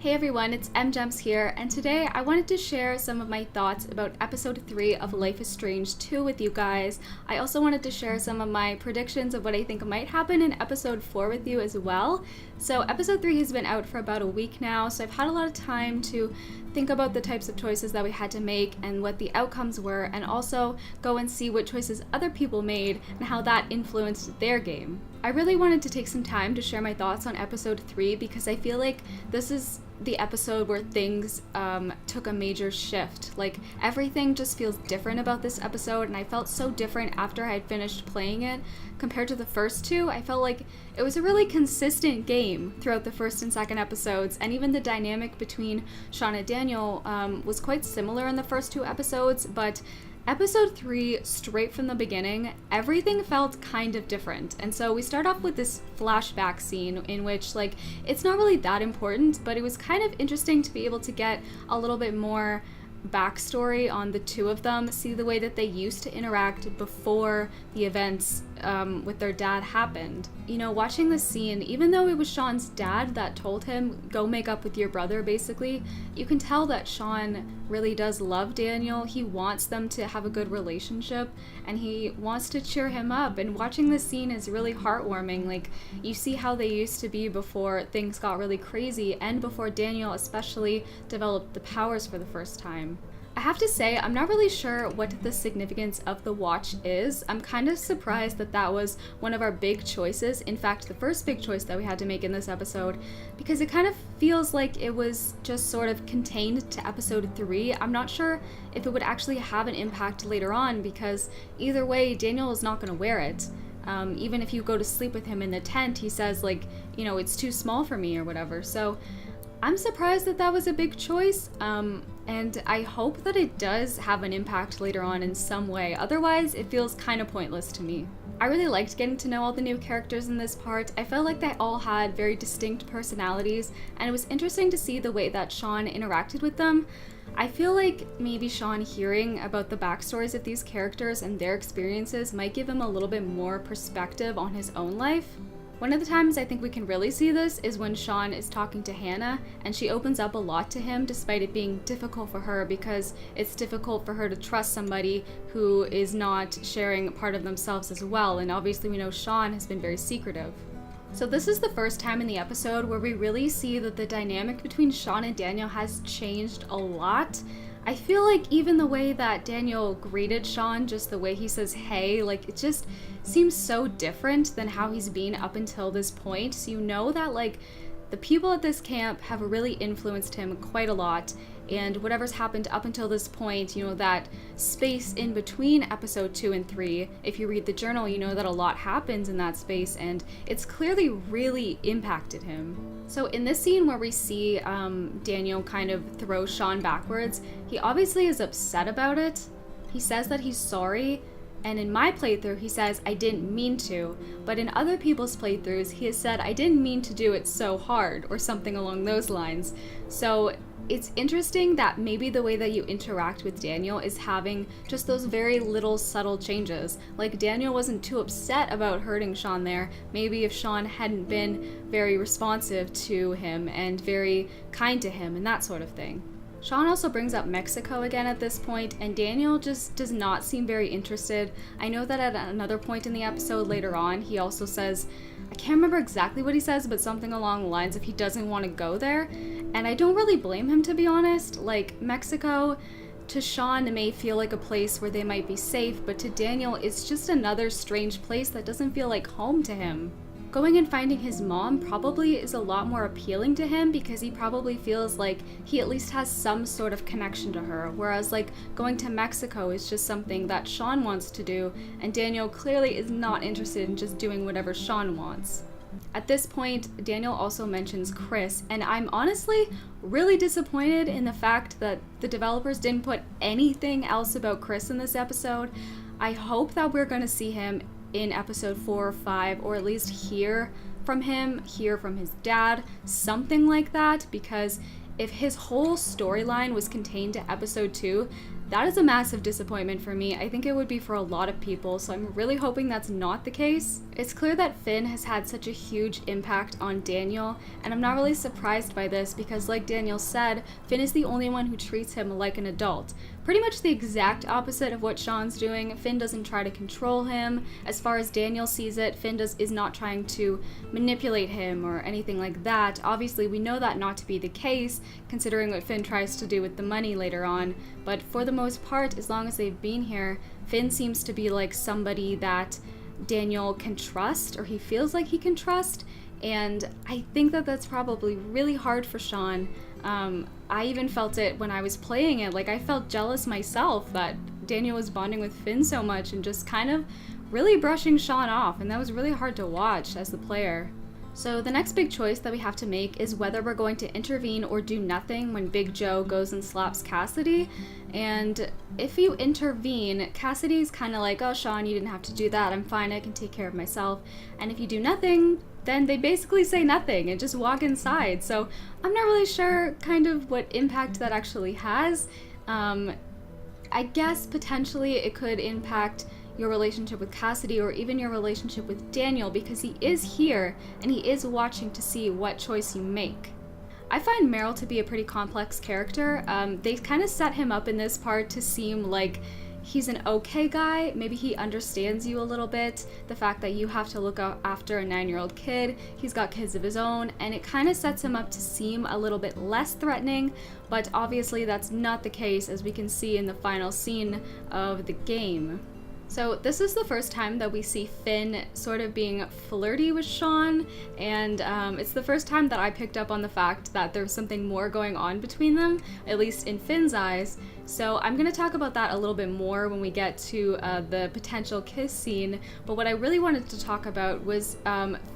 Hey everyone, it's EmJems here, and today I wanted to share some of my thoughts about episode 3 of Life is Strange 2 with you guys. I also wanted to share some of my predictions of what I think might happen in episode 4 with you as well. So episode 3 has been out for about a week now, so I've had a lot of time to think about the types of choices that we had to make and what the outcomes were, and also go and see what choices other people made and how that influenced their game. I really wanted to take some time to share my thoughts on episode 3 because I feel like this is the episode where things took a major shift. Like, everything just feels different about this episode, and I felt so different after I had finished playing it compared to the first two. I felt like it was a really consistent game throughout the first and second episodes, and even the dynamic between Sean and Daniel was quite similar in the first two episodes, but episode 3, straight from the beginning, everything felt kind of different. And so we start off with this flashback scene in which, like, it's not really that important, but it was kind of interesting to be able to get a little bit more backstory on the two of them, see the way that they used to interact before the events with their dad happened. You know, watching this scene, even though it was Sean's dad that told him, go make up with your brother, basically, you can tell that Sean really does love Daniel. He wants them to have a good relationship, and he wants to cheer him up, and watching this scene is really heartwarming. Like, you see how they used to be before things got really crazy, and before Daniel especially developed the powers for the first time. I have to say, I'm not really sure what the significance of the watch is. I'm kind of surprised that that was one of our big choices. In fact, the first big choice that we had to make in this episode, because it kind of feels like it was just sort of contained to episode 3. I'm not sure if it would actually have an impact later on, because either way, Daniel is not going to wear it. Even if you go to sleep with him in the tent, he says, like, you know, it's too small for me or whatever. So I'm surprised that that was a big choice, and I hope that it does have an impact later on in some way. Otherwise, it feels kind of pointless to me. I really liked getting to know all the new characters in this part. I felt like they all had very distinct personalities, and it was interesting to see the way that Sean interacted with them. I feel like maybe Sean hearing about the backstories of these characters and their experiences might give him a little bit more perspective on his own life. One of the times I think we can really see this is when Sean is talking to Hannah, and she opens up a lot to him despite it being difficult for her, because it's difficult for her to trust somebody who is not sharing part of themselves as well, and obviously we know Sean has been very secretive. So this is the first time in the episode where we really see that the dynamic between Sean and Daniel has changed a lot. I feel like even the way that Daniel greeted Sean, just the way he says hey, like, it just seems so different than how he's been up until this point. So you know that, like, the people at this camp have really influenced him quite a lot, and whatever's happened up until this point, you know, that space in between episode 2 and 3, if you read the journal, you know that a lot happens in that space, and it's clearly really impacted him. So in this scene where we see Daniel kind of throw Sean backwards, he obviously is upset about it. He says that he's sorry, and in my playthrough he says, I didn't mean to, but in other people's playthroughs he has said, I didn't mean to do it so hard, or something along those lines. So it's interesting that maybe the way that you interact with Daniel is having just those very little subtle changes. Like, Daniel wasn't too upset about hurting Sean there. Maybe if Sean hadn't been very responsive to him and very kind to him and that sort of thing. Sean also brings up Mexico again at this point, and Daniel just does not seem very interested. I know that at another point in the episode later on, he also says, I can't remember exactly what he says, but something along the lines of he doesn't want to go there. And I don't really blame him, to be honest. Like, Mexico to Sean may feel like a place where they might be safe, but to Daniel, it's just another strange place that doesn't feel like home to him. Going and finding his mom probably is a lot more appealing to him, because he probably feels like he at least has some sort of connection to her, whereas, like, going to Mexico is just something that Sean wants to do, and Daniel clearly is not interested in just doing whatever Sean wants. At this point, Daniel also mentions Chris, and I'm honestly really disappointed in the fact that the developers didn't put anything else about Chris in this episode. I hope that we're going to see him in episode 4 or 5, or at least hear from him, hear from his dad, something like that, because if his whole storyline was contained to episode 2, that is a massive disappointment for me. I think it would be for a lot of people, so I'm really hoping that's not the case. It's clear that Finn has had such a huge impact on Daniel, and I'm not really surprised by this because, like Daniel said, Finn is the only one who treats him like an adult. Pretty much the exact opposite of what Sean's doing. Finn doesn't try to control him. As far as Daniel sees it, Finn is not trying to manipulate him or anything like that. Obviously, we know that not to be the case, considering what Finn tries to do with the money later on. But for the most part, as long as they've been here, Finn seems to be like somebody that Daniel can trust, or he feels like he can trust. And I think that that's probably really hard for Sean. I even felt it when I was playing it. Like, I felt jealous myself that Daniel was bonding with Finn so much and just kind of really brushing Sean off, and that was really hard to watch as the player. So the next big choice that we have to make is whether we're going to intervene or do nothing when Big Joe goes and slaps Cassidy. And if you intervene, Cassidy's kind of like, oh, Sean, you didn't have to do that. I'm fine. I can take care of myself. And if you do nothing, then they basically say nothing and just walk inside. So I'm not really sure kind of what impact that actually has. I guess potentially it could impact your relationship with Cassidy or even your relationship with Daniel, because he is here and he is watching to see what choice you make. I find Meryl to be a pretty complex character. They kind of set him up in this part to seem like he's an okay guy. Maybe he understands you a little bit, the fact that you have to look after a 9-year-old kid. He's got kids of his own, and it kind of sets him up to seem a little bit less threatening, but obviously that's not the case, as we can see in the final scene of the game. So this is the first time that we see Finn sort of being flirty with Sean, and it's the first time that I picked up on the fact that there's something more going on between them, at least in Finn's eyes. So I'm going to talk about that a little bit more when we get to the potential kiss scene, but what I really wanted to talk about was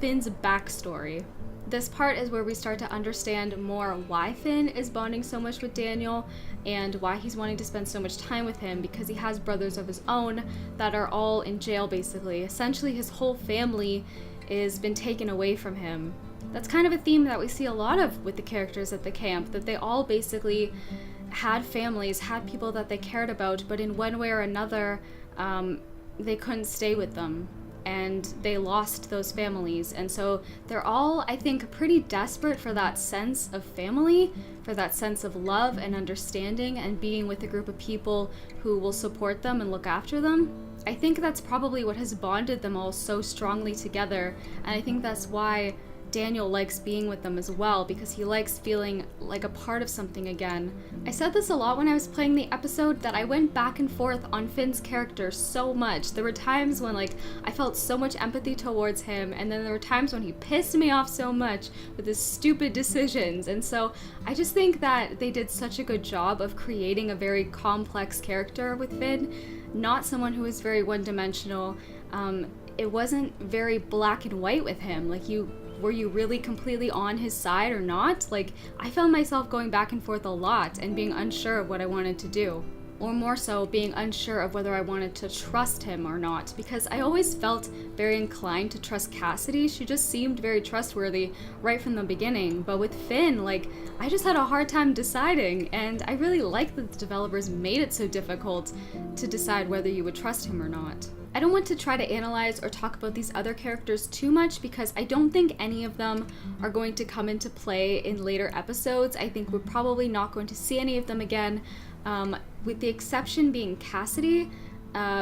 Finn's backstory. This part is where we start to understand more why Finn is bonding so much with Daniel and why he's wanting to spend so much time with him, because he has brothers of his own that are all in jail basically. Essentially his whole family has been taken away from him. That's kind of a theme that we see a lot of with the characters at the camp, that they all basically had families, had people that they cared about, but in one way or another they couldn't stay with them. And they lost those families. And so they're all, I think, pretty desperate for that sense of family, for that sense of love and understanding and being with a group of people who will support them and look after them. I think that's probably what has bonded them all so strongly together. And I think that's why Daniel likes being with them as well, because he likes feeling like a part of something again. I said this a lot when I was playing the episode, that I went back and forth on Finn's character so much. There were times when I felt so much empathy towards him, and then there were times when he pissed me off so much with his stupid decisions. And so I just think that they did such a good job of creating a very complex character with Finn, not someone who is very one-dimensional. It wasn't very black and white with him. Were you really completely on his side or not? I found myself going back and forth a lot and being unsure of what I wanted to do. Or more so, being unsure of whether I wanted to trust him or not, because I always felt very inclined to trust Cassidy. She just seemed very trustworthy right from the beginning. But with Finn, I just had a hard time deciding, and I really like that the developers made it so difficult to decide whether you would trust him or not. I don't want to try to analyze or talk about these other characters too much, because I don't think any of them are going to come into play in later episodes. I think we're probably not going to see any of them again, with the exception being Cassidy,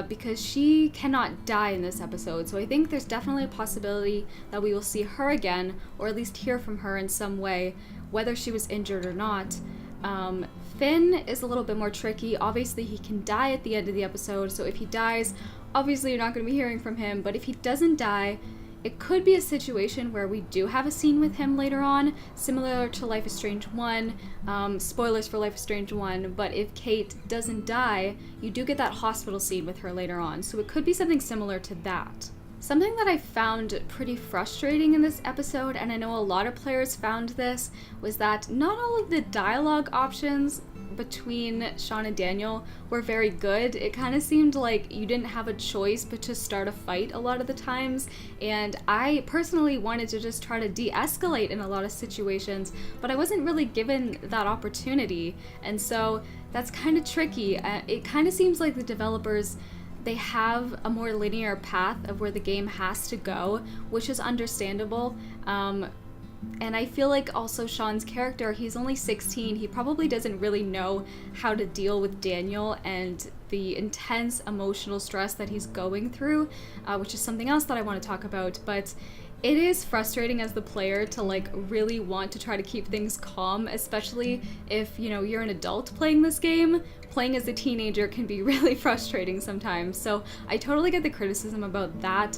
because she cannot die in this episode. So I think there's definitely a possibility that we will see her again, or at least hear from her in some way, whether she was injured or not. Finn is a little bit more tricky. Obviously he can die at the end of the episode, so if he dies, obviously you're not going to be hearing from him. But if he doesn't die, it could be a situation where we do have a scene with him later on, similar to Life is Strange 1. Spoilers for Life is Strange 1, but if Kate doesn't die, you do get that hospital scene with her later on, so it could be something similar to that. Something that I found pretty frustrating in this episode, and I know a lot of players found this, was that not all of the dialogue options between Sean and Daniel were very good. It kind of seemed like you didn't have a choice but to start a fight a lot of the times, and I personally wanted to just try to de-escalate in a lot of situations, but I wasn't really given that opportunity, and so that's kind of tricky. It kind of seems like the developers, they have a more linear path of where the game has to go, which is understandable. And I feel like also Sean's character, he's only 16, he probably doesn't really know how to deal with Daniel and the intense emotional stress that he's going through, which is something else that I want to talk about. But it is frustrating as the player to like really want to try to keep things calm, especially if, you know, you're an adult playing this game. Playing as a teenager can be really frustrating sometimes, so I totally get the criticism about that.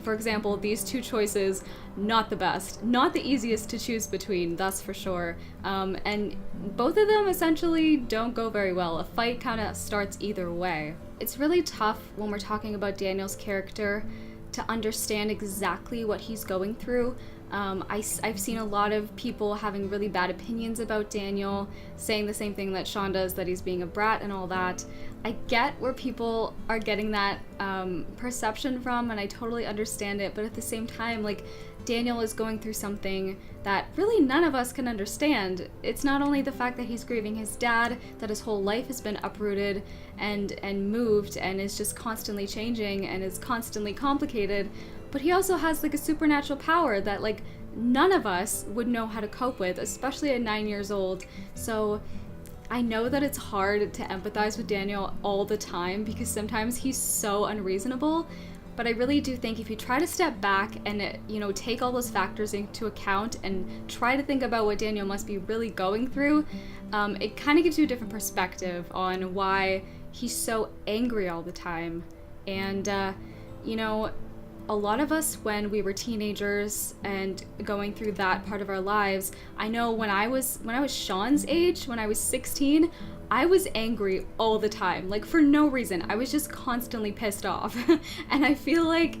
For example, these two choices, not the best, not the easiest to choose between, that's for sure. And both of them essentially don't go very well. A fight kind of starts either way. It's really tough when we're talking about Daniel's character to understand exactly what he's going through. I've seen a lot of people having really bad opinions about Daniel, saying the same thing that Sean does, that he's being a brat and all that. I get where people are getting that perception from, and I totally understand it, but at the same time, like, Daniel is going through something that really none of us can understand. It's not only the fact that he's grieving his dad, that his whole life has been uprooted and moved and is just constantly changing and is constantly complicated, but he also has like a supernatural power that like none of us would know how to cope with, especially at 9 years old. So I know that it's hard to empathize with Daniel all the time because sometimes he's so unreasonable, but I really do think if you try to step back and, you know, take all those factors into account and try to think about what Daniel must be really going through, it kind of gives you a different perspective on why he's so angry all the time. And, you know, a lot of us, when we were teenagers and going through that part of our lives, I know when I was Sean's age, when I was 16, I was angry all the time, like for no reason. I was just constantly pissed off. And I feel like,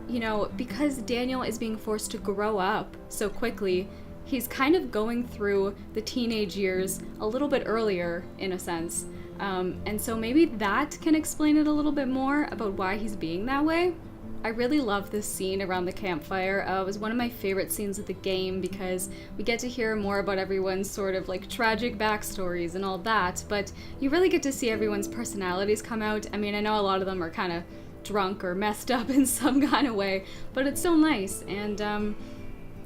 you know, because Daniel is being forced to grow up so quickly, he's kind of going through the teenage years a little bit earlier, in a sense. And so maybe that can explain it a little bit more about why he's being that way. I really love this scene around the campfire. It was one of my favorite scenes of the game because we get to hear more about everyone's sort of like tragic backstories and all that, but you really get to see everyone's personalities come out. I mean, I know a lot of them are kind of drunk or messed up in some kind of way, but it's so nice, and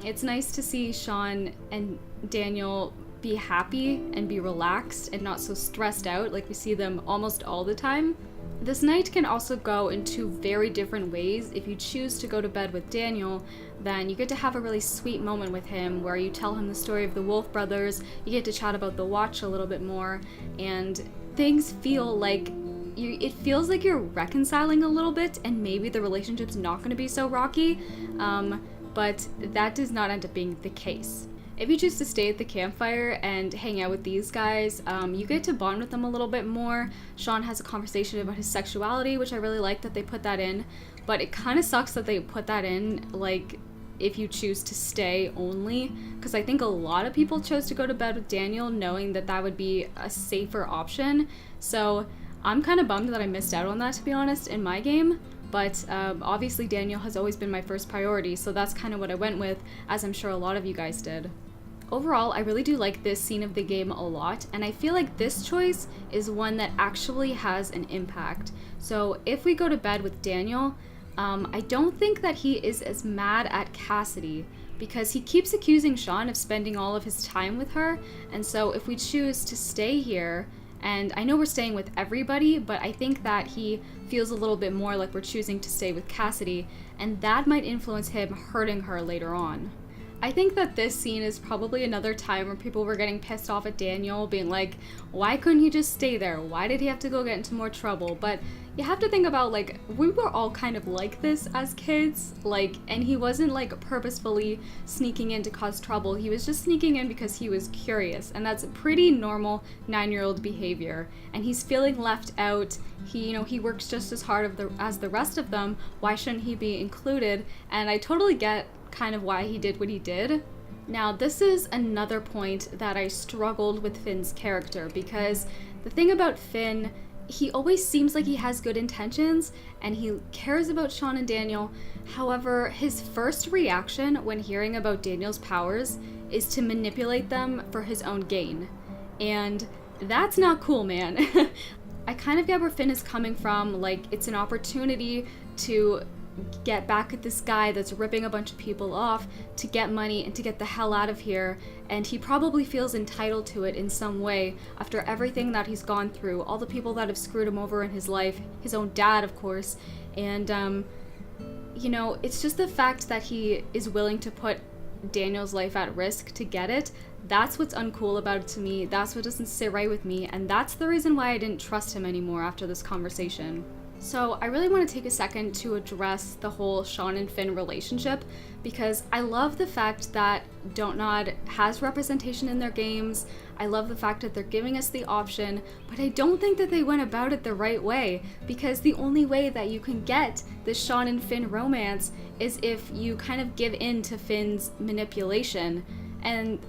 it's nice to see Sean and Daniel be happy and be relaxed and not so stressed out like we see them almost all the time. This night can also go in two very different ways. If you choose to go to bed with Daniel, then you get to have a really sweet moment with him where you tell him the story of the Wolf brothers, you get to chat about the watch a little bit more, and things feel like it feels like you're reconciling a little bit, and maybe the relationship's not going to be so rocky, but that does not end up being the case. If you choose to stay at the campfire and hang out with these guys, you get to bond with them a little bit more. Sean has a conversation about his sexuality, which I really like that they put that in, but it kind of sucks that they put that in, like, if you choose to stay only, because I think a lot of people chose to go to bed with Daniel knowing that that would be a safer option, so I'm kind of bummed that I missed out on that, to be honest, in my game. But obviously Daniel has always been my first priority, so that's kind of what I went with, as I'm sure a lot of you guys did. Overall, I really do like this scene of the game a lot, and I feel like this choice is one that actually has an impact. So if we go to bed with Daniel, I don't think that he is as mad at Cassidy, because he keeps accusing Sean of spending all of his time with her, and so if we choose to stay here, and I know we're staying with everybody, but I think that he feels a little bit more like we're choosing to stay with Cassidy, and that might influence him hurting her later on. I think that this scene is probably another time where people were getting pissed off at Daniel, being like, why couldn't he just stay there? Why did he have to go get into more trouble? But you have to think about, like, we were all kind of like this as kids, like, and he wasn't, like, purposefully sneaking in to cause trouble. He was just sneaking in because he was curious, and that's pretty normal 9-year-old behavior. And he's feeling left out. He works just as hard as the rest of them. Why shouldn't he be included? And I totally get kind of why he did what he did. Now, this is another point that I struggled with Finn's character, because the thing about Finn, he always seems like he has good intentions and he cares about Sean and Daniel. However, his first reaction when hearing about Daniel's powers is to manipulate them for his own gain. And that's not cool, man. I kind of get where Finn is coming from. Like, it's an opportunity to get back at this guy that's ripping a bunch of people off, to get money and to get the hell out of here, and he probably feels entitled to it in some way after everything that he's gone through, all the people that have screwed him over in his life, his own dad, of course. And it's just the fact that he is willing to put Daniel's life at risk to get it. That's what's uncool about it to me. That's what doesn't sit right with me, and that's the reason why I didn't trust him anymore after this conversation. So I really want to take a second to address the whole Sean and Finn relationship, because I love the fact that Don't Nod has representation in their games. I love the fact that they're giving us the option, but I don't think that they went about it the right way, because the only way that you can get this Sean and Finn romance is if you kind of give in to Finn's manipulation, and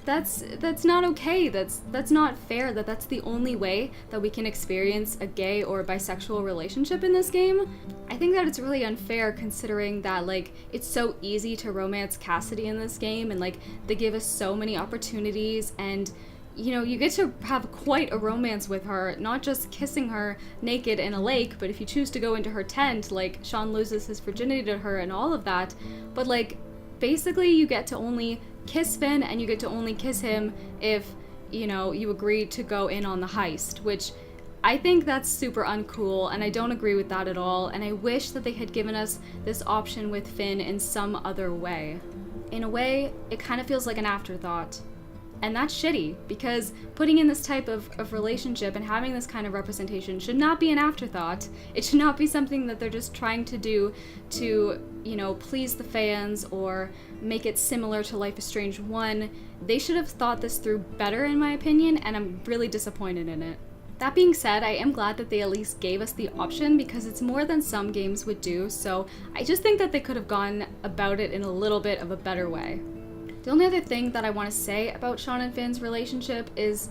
that's not okay. That's not fair that that's the only way that we can experience a gay or bisexual relationship in this game. I think that it's really unfair, considering that, like, it's so easy to romance Cassidy in this game, and like they give us so many opportunities, and you get to have quite a romance with her, not just kissing her naked in a lake, but if you choose to go into her tent, like, Sean loses his virginity to her and all of that. But like, basically you get to only kiss Finn, and you get to only kiss him if, you agree to go in on the heist, which I think that's super uncool, and I don't agree with that at all, and I wish that they had given us this option with Finn in some other way. In a way, it kind of feels like an afterthought. And that's shitty, because putting in this type of relationship and having this kind of representation should not be an afterthought. It should not be something that they're just trying to do to, please the fans or make it similar to Life is Strange 1. They should have thought this through better, in my opinion, and I'm really disappointed in it. That being said, I am glad that they at least gave us the option, because it's more than some games would do, so I just think that they could have gone about it in a little bit of a better way. The only other thing that I want to say about Sean and Finn's relationship is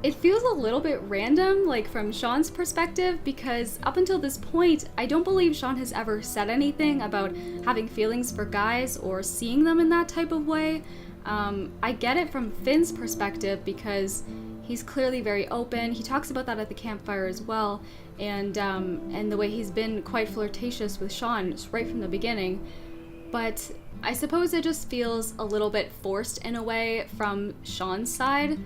it feels a little bit random, like from Sean's perspective, because up until this point, I don't believe Sean has ever said anything about having feelings for guys or seeing them in that type of way. I get it from Finn's perspective, because he's clearly very open. He talks about that at the campfire as well, and the way he's been quite flirtatious with Sean just right from the beginning. But I suppose it just feels a little bit forced in a way from Sean's side.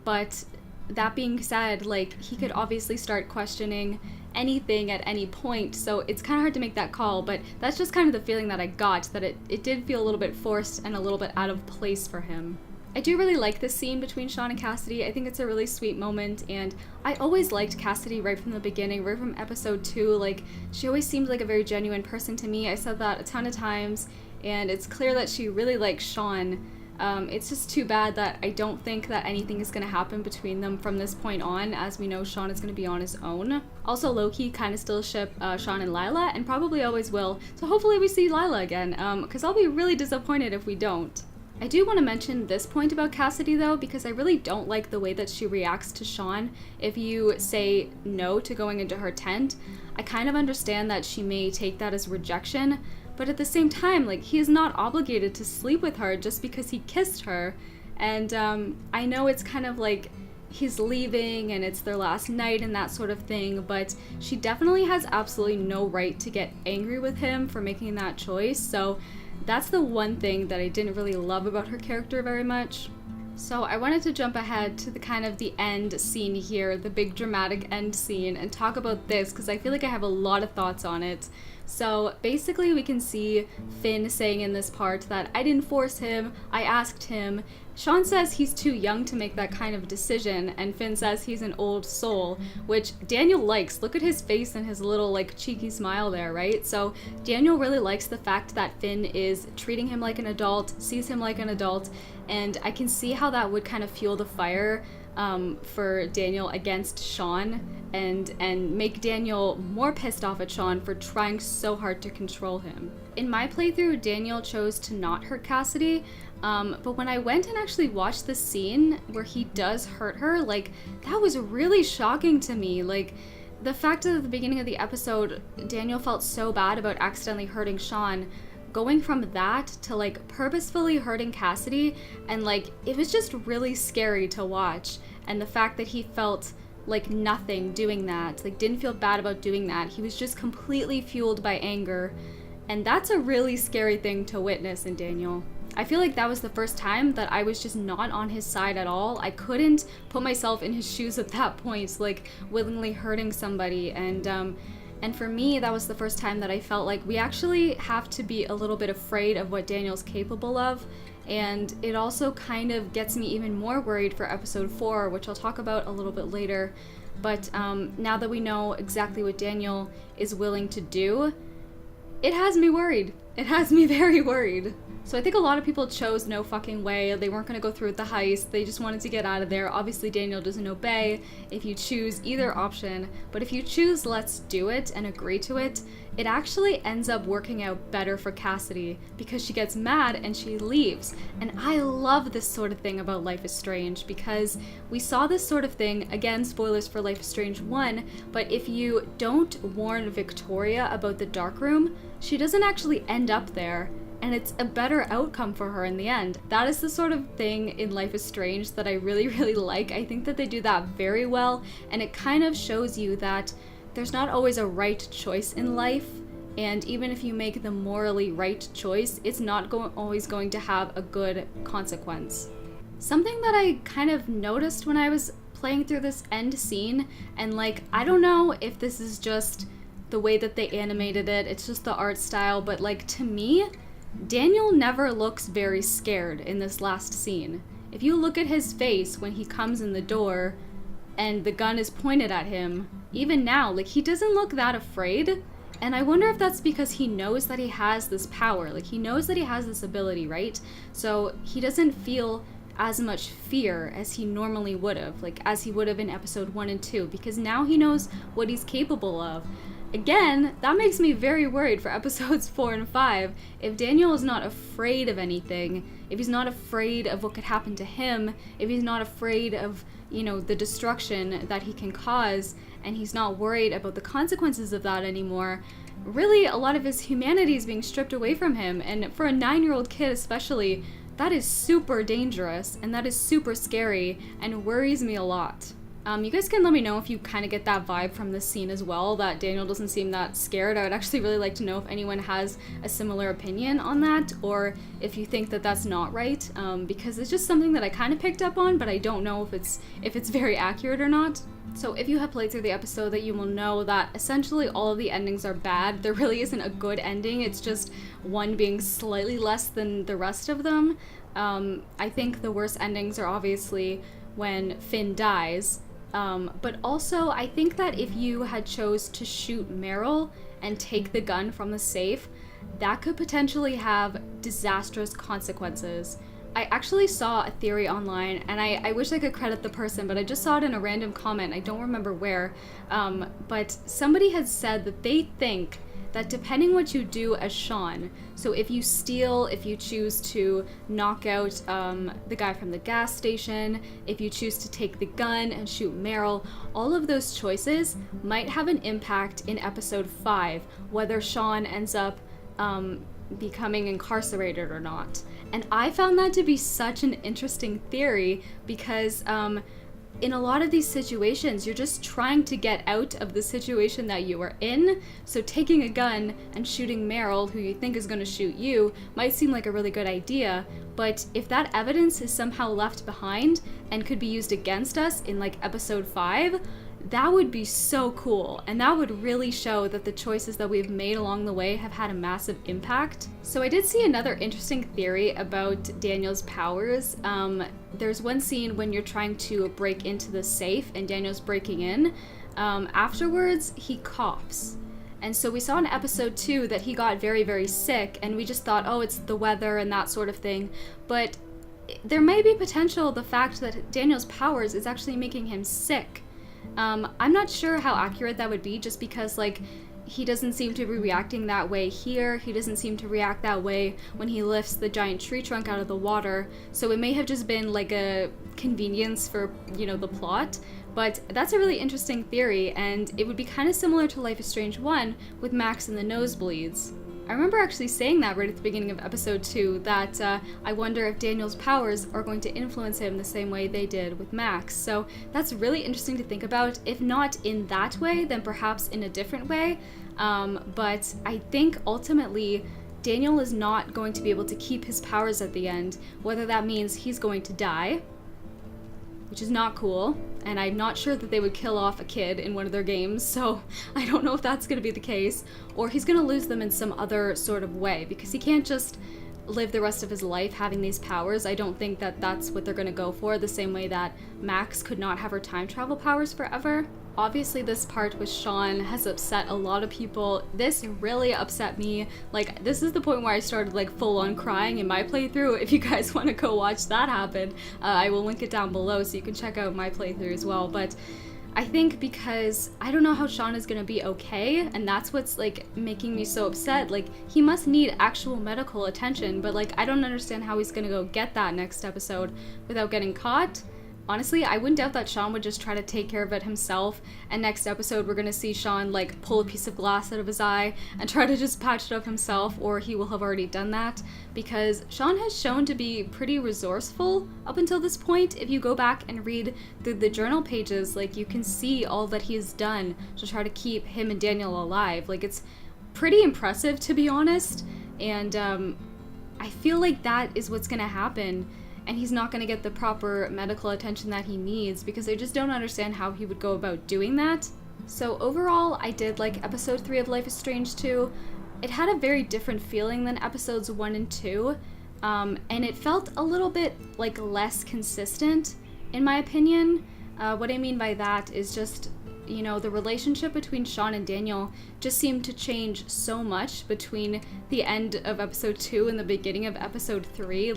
But that being said, like, he could obviously start questioning anything at any point, so it's kind of hard to make that call, but that's just kind of the feeling that I got, that it did feel a little bit forced and a little bit out of place for him. I do really like this scene between Sean and Cassidy. I think it's a really sweet moment, and I always liked Cassidy right from the beginning, right from episode 2. Like, she always seemed like a very genuine person to me. I said that a ton of times, and it's clear that she really likes Sean. It's just too bad that I don't think that anything is going to happen between them from this point on, as we know Sean is going to be on his own. Also, low-key kind of still ship Sean and Lila, and probably always will, so hopefully we see Lila again, because I'll be really disappointed if we don't. I do want to mention this point about Cassidy though, because I really don't like the way that she reacts to Sean if you say no to going into her tent. I kind of understand that she may take that as rejection, but at the same time, like, he is not obligated to sleep with her just because he kissed her. And I know it's kind of like he's leaving and it's their last night and that sort of thing, but she definitely has absolutely no right to get angry with him for making that choice. So that's the one thing that I didn't really love about her character very much. So I wanted to jump ahead to the kind of the end scene here, the big dramatic end scene, and talk about this because I feel like I have a lot of thoughts on it. So basically we can see Finn saying in this part that I didn't force him, I asked him. Sean says he's too young to make that kind of decision, and Finn says he's an old soul, which Daniel likes. Look at his face and his little like cheeky smile there, right? So Daniel really likes the fact that Finn is treating him like an adult, sees him like an adult, and I can see how that would kind of fuel the fire for Daniel against Sean and make Daniel more pissed off at Sean for trying so hard to control him. In my playthrough, Daniel chose to not hurt Cassidy, but when I went and actually watched the scene where he does hurt her, like, that was really shocking to me. Like, the fact that at the beginning of the episode, Daniel felt so bad about accidentally hurting Sean, going from that to like purposefully hurting Cassidy, and like it was just really scary to watch. And the fact that he felt like nothing doing that, like didn't feel bad about doing that, he was just completely fueled by anger, and that's a really scary thing to witness in Daniel. I feel like that was the first time that I was just not on his side at all. I couldn't put myself in his shoes at that point, like willingly hurting somebody. And for me, that was the first time that I felt like we actually have to be a little bit afraid of what Daniel's capable of. And it also kind of gets me even more worried for episode 4, which I'll talk about a little bit later. But now that we know exactly what Daniel is willing to do, it has me worried. It has me very worried. So I think a lot of people chose no fucking way. They weren't going to go through with the heist. They just wanted to get out of there. Obviously, Daniel doesn't obey if you choose either option. But if you choose let's do it and agree to it, it actually ends up working out better for Cassidy because she gets mad and she leaves. And I love this sort of thing about Life is Strange because we saw this sort of thing, again, spoilers for Life is Strange 1, but if you don't warn Victoria about the dark room, she doesn't actually end up there. And it's a better outcome for her in the end. That is the sort of thing in Life is Strange that I really, really like. I think that they do that very well, and it kind of shows you that there's not always a right choice in life, and even if you make the morally right choice, it's not always going to have a good consequence. Something that I kind of noticed when I was playing through this end scene, and like, I don't know if this is just the way that they animated it, it's just the art style, but like, to me, Daniel never looks very scared in this last scene. If you look at his face when he comes in the door and the gun is pointed at him, even now, like, he doesn't look that afraid. And I wonder if that's because he knows that he has this power. Like, he knows that he has this ability, right? So he doesn't feel as much fear as he normally would have, like as he would have in episode 1 and 2, because now he knows what he's capable of. Again, that makes me very worried for episodes 4 and 5. If Daniel is not afraid of anything, if he's not afraid of what could happen to him, if he's not afraid of, you know, the destruction that he can cause, and he's not worried about the consequences of that anymore, really a lot of his humanity is being stripped away from him. And for a 9-year-old kid especially, that is super dangerous, and that is super scary, and worries me a lot. You guys can let me know if you kind of get that vibe from this scene as well, that Daniel doesn't seem that scared. I would actually really like to know if anyone has a similar opinion on that, or if you think that that's not right, because it's just something that I kind of picked up on, but I don't know if it's very accurate or not. So if you have played through the episode, that you will know that essentially all of the endings are bad. There really isn't a good ending, it's just one being slightly less than the rest of them. I think the worst endings are obviously when Finn dies, but also I think that if you had chose to shoot Meryl and take the gun from the safe, that could potentially have disastrous consequences. I actually saw a theory online, and I wish I could credit the person, but I just saw it in a random comment, I don't remember where, but somebody had said that they think that depending what you do as Sean, so if you steal, if you choose to knock out the guy from the gas station, if you choose to take the gun and shoot Meryl, all of those choices might have an impact in episode 5, whether Sean ends up becoming incarcerated or not. And I found that to be such an interesting theory because in a lot of these situations, you're just trying to get out of the situation that you are in. So taking a gun and shooting Meryl, who you think is going to shoot you, might seem like a really good idea. But if that evidence is somehow left behind and could be used against us in like episode 5, that would be so cool, and that would really show that the choices that we've made along the way have had a massive impact. So I did see another interesting theory about Daniel's powers. There's one scene when you're trying to break into the safe and Daniel's breaking in. Afterwards, he coughs. And so we saw in episode 2 that he got very, very sick, and we just thought, oh, it's the weather and that sort of thing. But there may be potential the fact that Daniel's powers is actually making him sick. I'm not sure how accurate that would be, just because, like, he doesn't seem to be reacting that way here. He doesn't seem to react that way when he lifts the giant tree trunk out of the water. So it may have just been like a convenience for, you know, the plot. But that's a really interesting theory, and it would be kind of similar to Life is Strange 1 with Max and the nosebleeds. I remember actually saying that right at the beginning of episode 2, that I wonder if Daniel's powers are going to influence him the same way they did with Max. So that's really interesting to think about. If not in that way, then perhaps in a different way. But I think ultimately Daniel is not going to be able to keep his powers at the end, whether that means he's going to die, which is not cool, and I'm not sure that they would kill off a kid in one of their games, so I don't know if that's going to be the case, or he's going to lose them in some other sort of way, because he can't just live the rest of his life having these powers. I don't think that that's what they're going to go for, the same way that Max could not have her time travel powers forever. Obviously, this part with Sean has upset a lot of people. This really upset me. Like, this is the point where I started like full on crying in my playthrough. If you guys want to go watch that happen, I will link it down below so you can check out my playthrough as well. But I think because I don't know how Sean is gonna be okay, and that's what's like making me so upset. Like, he must need actual medical attention, but like I don't understand how he's gonna go get that next episode without getting caught. Honestly, I wouldn't doubt that Sean would just try to take care of it himself, and next episode we're gonna see Sean like pull a piece of glass out of his eye and try to just patch it up himself, or he will have already done that, because Sean has shown to be pretty resourceful up until this point. If you go back and read through the journal pages, like, you can see all that he has done to try to keep him and Daniel alive. Like, it's pretty impressive, to be honest, and I feel like that is what's gonna happen, and he's not going to get the proper medical attention that he needs, because I just don't understand how he would go about doing that. So overall, I did like episode 3 of Life is Strange 2. It had a very different feeling than episodes 1 and 2, and it felt a little bit like less consistent, in my opinion. What I mean by that is just, you know, the relationship between Sean and Daniel just seemed to change so much between the end of episode 2 and the beginning of episode 3.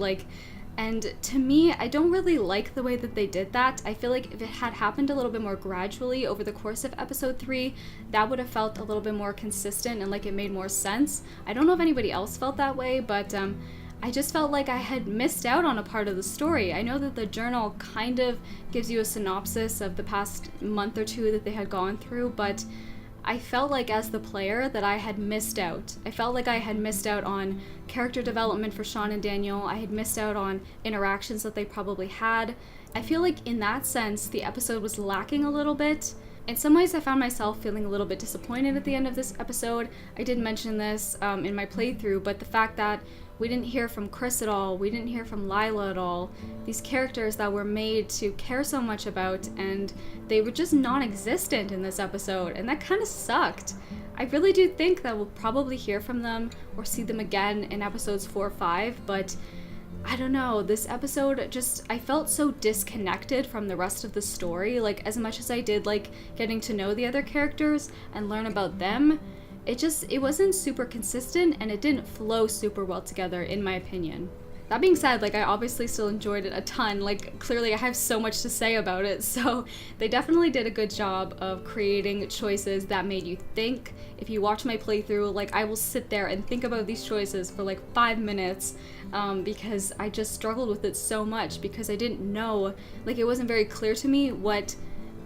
And to me, I don't really like the way that they did that. I feel like if it had happened a little bit more gradually over the course of episode 3, that would have felt a little bit more consistent and like it made more sense. I don't know if anybody else felt that way, but I just felt like I had missed out on a part of the story. I know that the journal kind of gives you a synopsis of the past month or two that they had gone through, but I felt like as the player that I had missed out. I felt like I had missed out on character development for Sean and Daniel. I had missed out on interactions that they probably had. I feel like in that sense, the episode was lacking a little bit. In some ways, I found myself feeling a little bit disappointed at the end of this episode. I did mention this in my playthrough, but the fact that we didn't hear from Chris at all, we didn't hear from Lila at all, these characters that were made to care so much about, and they were just non-existent in this episode, and that kind of sucked. I really do think that we'll probably hear from them or see them again in episodes 4 or 5, but I don't know, this episode just, I felt so disconnected from the rest of the story. Like, as much as I did like getting to know the other characters and learn about them, it wasn't super consistent, and it didn't flow super well together, in my opinion. That being said, like, I obviously still enjoyed it a ton. Like, clearly I have so much to say about it, so they definitely did a good job of creating choices that made you think. If you watch my playthrough, like, I will sit there and think about these choices for like 5 minutes, because I just struggled with it so much, because I didn't know, like, it wasn't very clear to me what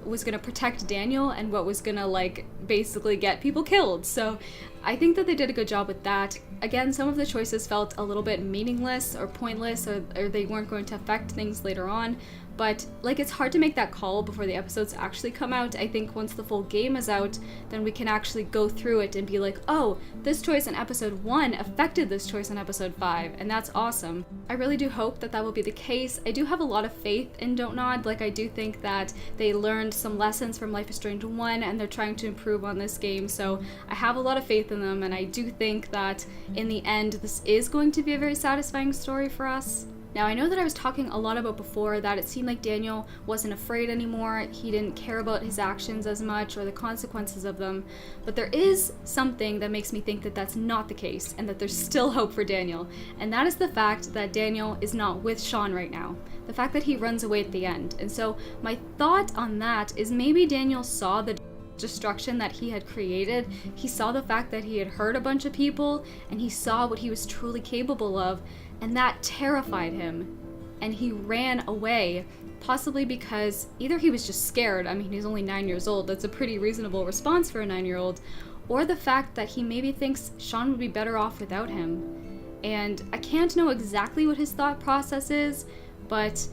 was gonna protect Daniel and what was gonna like basically get people killed. So I think that they did a good job with that. Again, some of the choices felt a little bit meaningless or pointless, or they weren't going to affect things later on, but like it's hard to make that call before the episodes actually come out. I think once the full game is out, then we can actually go through it and be like, oh, this choice in episode 1 affected this choice in episode 5, and that's awesome. I really do hope that that will be the case. I do have a lot of faith in Don't Nod. Like, I do think that they learned some lessons from Life is Strange 1 and they're trying to improve on this game, so I have a lot of faith in them, and I do think that in the end this is going to be a very satisfying story for us. Now, I know that I was talking a lot about before that it seemed like Daniel wasn't afraid anymore, he didn't care about his actions as much or the consequences of them, but there is something that makes me think that that's not the case and that there's still hope for Daniel, and that is the fact that Daniel is not with Sean right now. The fact that he runs away at the end. And so my thought on that is maybe Daniel saw the destruction that he had created, he saw the fact that he had hurt a bunch of people, and he saw what he was truly capable of, and that terrified him, and he ran away, possibly because either he was just scared, I mean he's only 9 years old, that's a pretty reasonable response for a 9-year-old, or the fact that he maybe thinks Sean would be better off without him. And I can't know exactly what his thought process is, but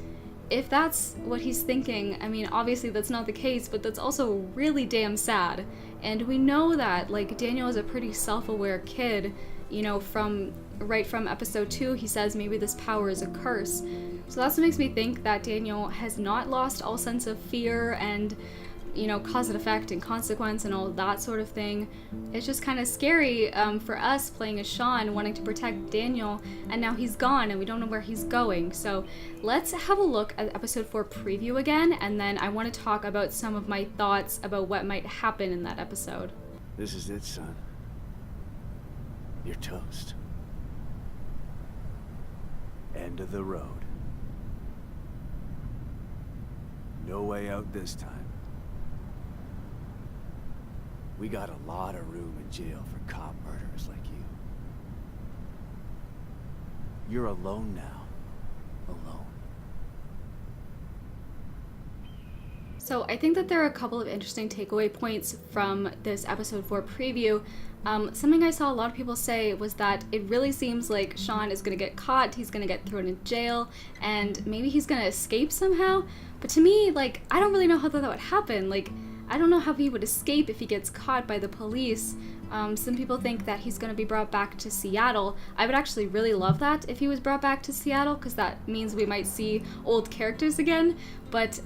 if that's what he's thinking, I mean, obviously that's not the case, but that's also really damn sad. And we know that, like, Daniel is a pretty self-aware kid, you know, right from episode 2, he says maybe this power is a curse. So that's what makes me think that Daniel has not lost all sense of fear and, you know, cause and effect and consequence and all that sort of thing. It's just kind of scary for us playing as Sean, wanting to protect Daniel, and now he's gone and we don't know where he's going. So let's have a look at episode 4 preview again, and then I want to talk about some of my thoughts about what might happen in that episode. This is it, son. You're toast. End of the road. No way out this time. We got a lot of room in jail for cop murderers like you. You're alone now. Alone. So I think that there are a couple of interesting takeaway points from this episode 4 preview. Something I saw a lot of people say was that it really seems like Sean is going to get caught, he's going to get thrown in jail, and maybe he's going to escape somehow. But to me, like, I don't really know how that would happen. Like, I don't know how he would escape if he gets caught by the police. Some people think that he's going to be brought back to Seattle. I would actually really love that if he was brought back to Seattle, because that means we might see old characters again. But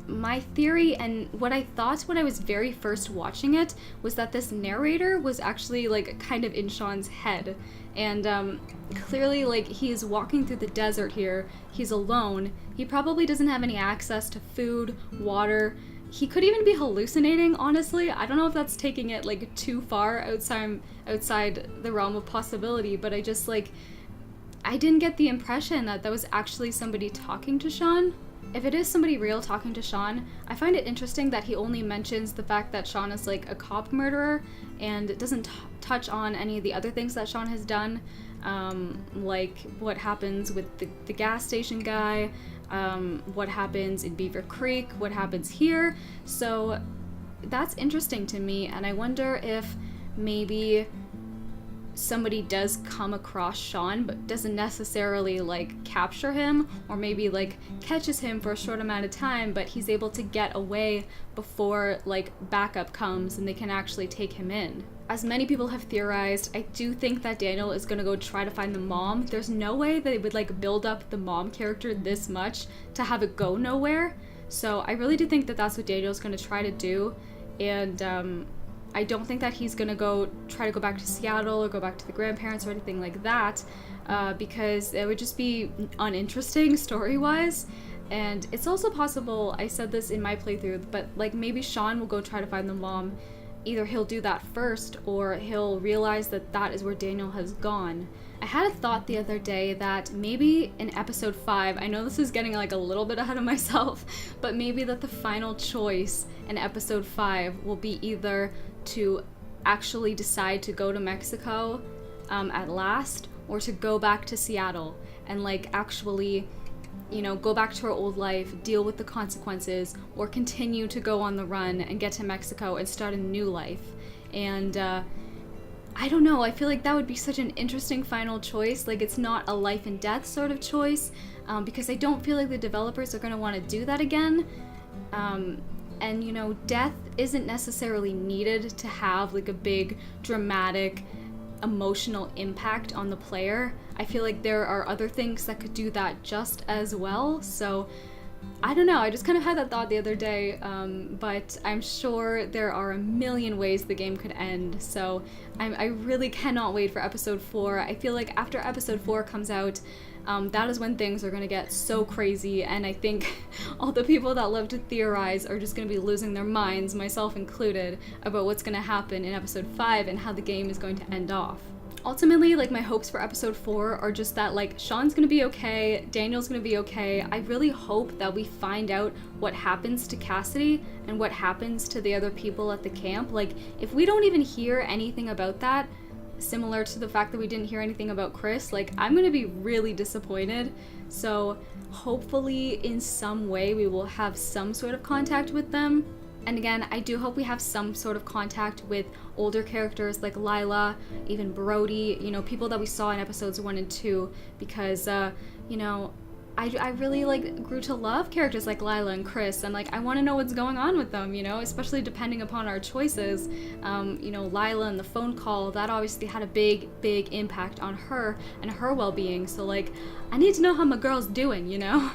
my theory and what I thought when I was very first watching it was that this narrator was actually like kind of in Sean's head. And clearly, like, he's walking through the desert here, he's alone, he probably doesn't have any access to food, water. He could even be hallucinating, honestly. I don't know if that's taking it like too far outside the realm of possibility, but I just, like, I didn't get the impression that that was actually somebody talking to Sean. If it is somebody real talking to Sean, I find it interesting that he only mentions the fact that Sean is like a cop murderer and doesn't touch on any of the other things that Sean has done, like what happens with the gas station guy, what happens in Beaver Creek, what happens here. So that's interesting to me, and I wonder if maybe somebody does come across Sean but doesn't necessarily like capture him, or maybe like catches him for a short amount of time, but he's able to get away before like backup comes and they can actually take him in. As many people have theorized, I do think that Daniel is gonna go try to find the mom. There's no way they would like build up the mom character this much to have it go nowhere. So I really do think that that's what Daniel's gonna try to do, and I don't think that he's gonna try to go back to Seattle or go back to the grandparents or anything like that, because it would just be uninteresting story-wise. And it's also possible, I said this in my playthrough, but like maybe Sean will go try to find the mom. Either he'll do that first, or he'll realize that that is where Daniel has gone. I had a thought the other day that maybe in episode 5, I know this is getting like a little bit ahead of myself, but maybe that the final choice in episode 5 will be either to actually decide to go to Mexico at last, or to go back to Seattle and like actually, you know, go back to her old life, deal with the consequences, or continue to go on the run and get to Mexico and start a new life. And I don't know, I feel like that would be such an interesting final choice. Like, it's not a life and death sort of choice, because I don't feel like the developers are going to want to do that again. And, you know, death isn't necessarily needed to have like a big dramatic emotional impact on the player. I feel like there are other things that could do that just as well. So I don't know, I just kind of had that thought the other day, but I'm sure there are a million ways the game could end, so I really cannot wait for episode 4. I feel like after episode 4 comes out, that is when things are going to get so crazy, and I think all the people that love to theorize are just going to be losing their minds, myself included, about what's going to happen in episode 5 and how the game is going to end off. Ultimately, like, my hopes for episode 4 are just that, like, Sean's gonna be okay, Daniel's gonna be okay. I really hope that we find out what happens to Cassidy and what happens to the other people at the camp. Like, if we don't even hear anything about that, similar to the fact that we didn't hear anything about Chris, like, I'm gonna be really disappointed. So hopefully in some way we will have some sort of contact with them. And again, I do hope we have some sort of contact with older characters like Lila, even Brody, you know, people that we saw in episodes 1 and 2, because, you know, I really, like, grew to love characters like Lila and Chris, and, like, I want to know what's going on with them, you know, especially depending upon our choices. You know, Lila and the phone call, that obviously had a big impact on her and her well-being, so, like, I need to know how my girl's doing, you know?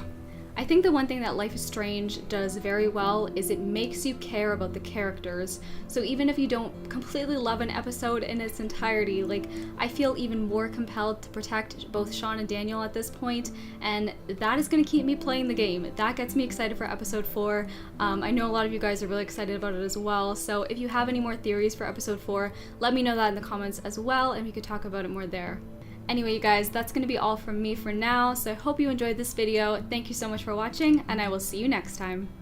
I think the one thing that Life is Strange does very well is it makes you care about the characters. So even if you don't completely love an episode in its entirety, like, I feel even more compelled to protect both Sean and Daniel at this point, and that is going to keep me playing the game. That gets me excited for episode 4. I know a lot of you guys are really excited about it as well, so if you have any more theories for episode 4, let me know that in the comments as well, and we could talk about it more there. Anyway, you guys, that's going to be all from me for now, so I hope you enjoyed this video. Thank you so much for watching, and I will see you next time.